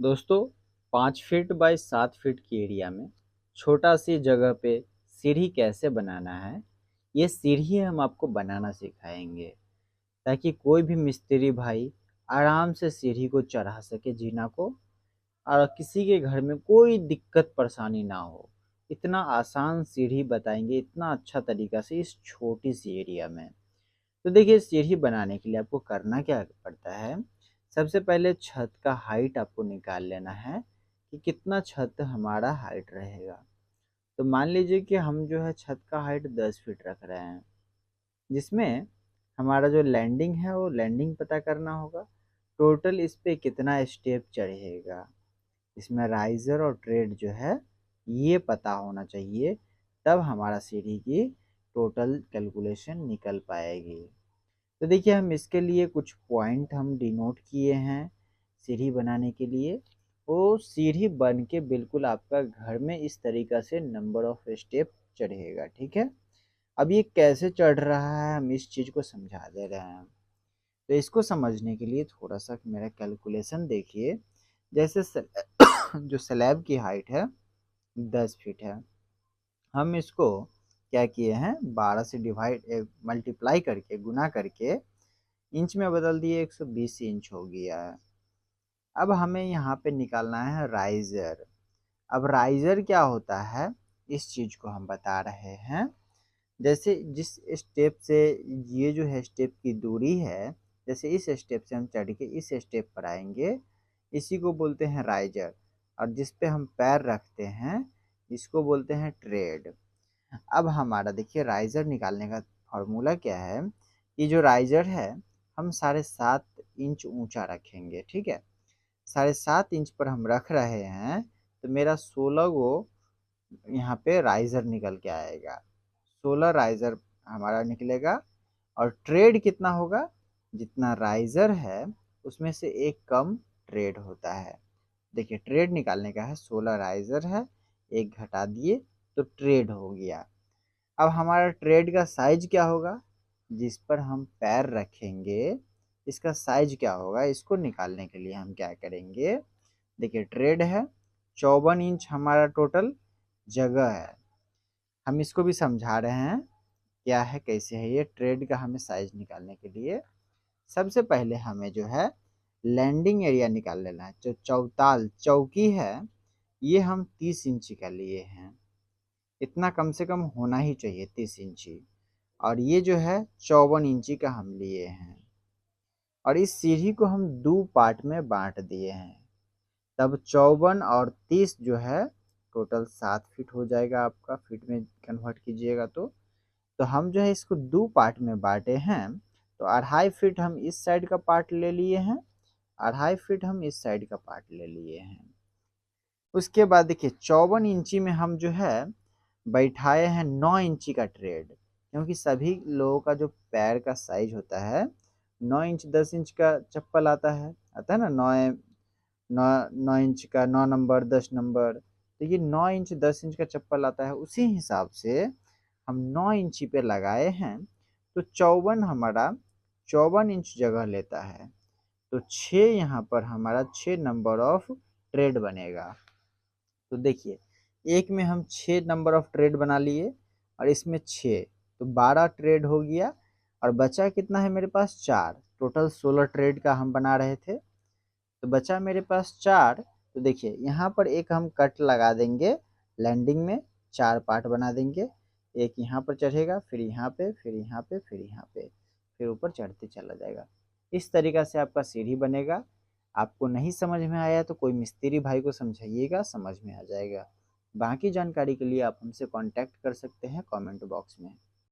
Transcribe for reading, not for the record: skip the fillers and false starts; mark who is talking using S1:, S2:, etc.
S1: दोस्तों 5 feet by 7 feet की area में छोटा सी जगह पे सीढ़ी कैसे बनाना है, ये सीढ़ी हम आपको बनाना सिखाएंगे ताकि कोई भी मिस्त्री भाई आराम से सीढ़ी को चढ़ा सके जीना को, और किसी के घर में कोई दिक्कत परेशानी ना हो। इतना आसान सीढ़ी बताएंगे, इतना अच्छा तरीका से इस छोटी सी एरिया में। तो देखिए, सीढ़ी बनाने के लिए आपको करना क्या पड़ता है। सबसे पहले छत का हाइट आपको निकाल लेना है कि कितना छत हमारा हाइट रहेगा। तो मान लीजिए कि हम जो है छत का हाइट 10 फीट रख रहे हैं, जिसमें हमारा जो लैंडिंग है वो लैंडिंग पता करना होगा। टोटल इस पे कितना स्टेप चढ़ेगा, इसमें राइजर और ट्रेड जो है ये पता होना चाहिए, तब हमारा सीढ़ी की टोटल कैलकुलेशन निकल पाएगी। तो देखिए, हम इसके लिए कुछ पॉइंट हम डिनोट किए हैं सीढ़ी बनाने के लिए। वो सीढ़ी बन के बिल्कुल आपका घर में इस तरीक़ा से नंबर ऑफ स्टेप चढ़ेगा, ठीक है। अब ये कैसे चढ़ रहा है हम इस चीज़ को समझा दे रहे हैं। तो इसको समझने के लिए थोड़ा सा मेरा कैलकुलेशन देखिए। जैसे जो स्लैब की हाइट है 10 फीट है, हम इसको क्या किए हैं 12 से डिवाइड मल्टीप्लाई करके गुना करके इंच में बदल दिए, 120 इंच हो गया है। अब हमें यहाँ पे निकालना है राइजर। अब राइजर क्या होता है इस चीज़ को हम बता रहे हैं। जैसे जिस स्टेप से ये जो है स्टेप की दूरी है, जैसे इस स्टेप से हम चढ़ के इस स्टेप पर आएंगे, इसी को बोलते हैं राइजर। और जिस पे हम पैर रखते हैं इसको बोलते हैं ट्रेड। अब हमारा देखिए राइजर निकालने का फॉर्मूला क्या है कि जो राइजर है हम 7.5 इंच ऊंचा रखेंगे, ठीक है। 7.5 इंच पर हम रख रहे हैं, तो मेरा 16 गो यहाँ पे राइजर निकल के आएगा। 16 राइजर हमारा निकलेगा। और ट्रेड कितना होगा, जितना राइजर है उसमें से एक कम ट्रेड होता है। देखिए, ट्रेड निकालने का है, 16 राइजर है, एक घटा दिए तो ट्रेड हो गया। अब हमारा ट्रेड का साइज क्या होगा, जिस पर हम पैर रखेंगे इसका साइज क्या होगा, इसको निकालने के लिए हम क्या करेंगे। देखिए, ट्रेड है 54 इंच हमारा टोटल जगह है। हम इसको भी समझा रहे हैं क्या है कैसे है ये ट्रेड का। हमें साइज निकालने के लिए सबसे पहले हमें जो है लैंडिंग एरिया निकाल लेना है। जो चौताल चौकी है ये हम 30 इंची का लिए हैं, इतना कम से कम होना ही चाहिए 30 इंची। और ये जो है 54 इंची का हम लिए हैं। और इस सीढ़ी को हम 2 पार्ट में बांट दिए हैं, तब 54 और 30 जो है टोटल 7 फीट हो जाएगा। आपका फीट में कन्वर्ट कीजिएगा तो हम जो है इसको 2 पार्ट में बांटे हैं। तो 2.5 फीट हम इस साइड का पार्ट ले लिए हैं, 2.5 फीट हम इस साइड का पार्ट ले लिए हैं। उसके बाद देखिए 54 इंची में हम जो है बैठाए हैं 9 इंची का ट्रेड, क्योंकि सभी लोगों का जो पैर का साइज होता है 9 इंच 10 इंच का चप्पल आता है ना, 9 इंच का 9 नंबर 10 नंबर। तो ये 9 इंच 10 इंच का चप्पल आता है, उसी हिसाब से हम 9 इंची पे लगाए हैं। तो 54 हमारा 54 इंच जगह लेता है, तो 6 यहाँ पर हमारा 6 नंबर ऑफ ट्रेड बनेगा। तो देखिए, एक में हम 6 नंबर ऑफ ट्रेड बना लिए और इसमें 6, तो 12 ट्रेड हो गया। और बचा कितना है मेरे पास 4, टोटल 16 ट्रेड का हम बना रहे थे, तो बचा मेरे पास 4। तो देखिए यहाँ पर एक हम कट लगा देंगे, लैंडिंग में 4 पार्ट बना देंगे। एक यहाँ पर चढ़ेगा, फिर यहाँ पे, फिर यहाँ पे, फिर यहाँ पे, फिर ऊपर चढ़ते चला जाएगा। इस तरीक़ा से आपका सीढ़ी बनेगा। आपको नहीं समझ में आया तो कोई मिस्त्री भाई को समझाइएगा, समझ में आ जाएगा। बाकी जानकारी के लिए आप हमसे कांटेक्ट कर सकते हैं कमेंट बॉक्स में।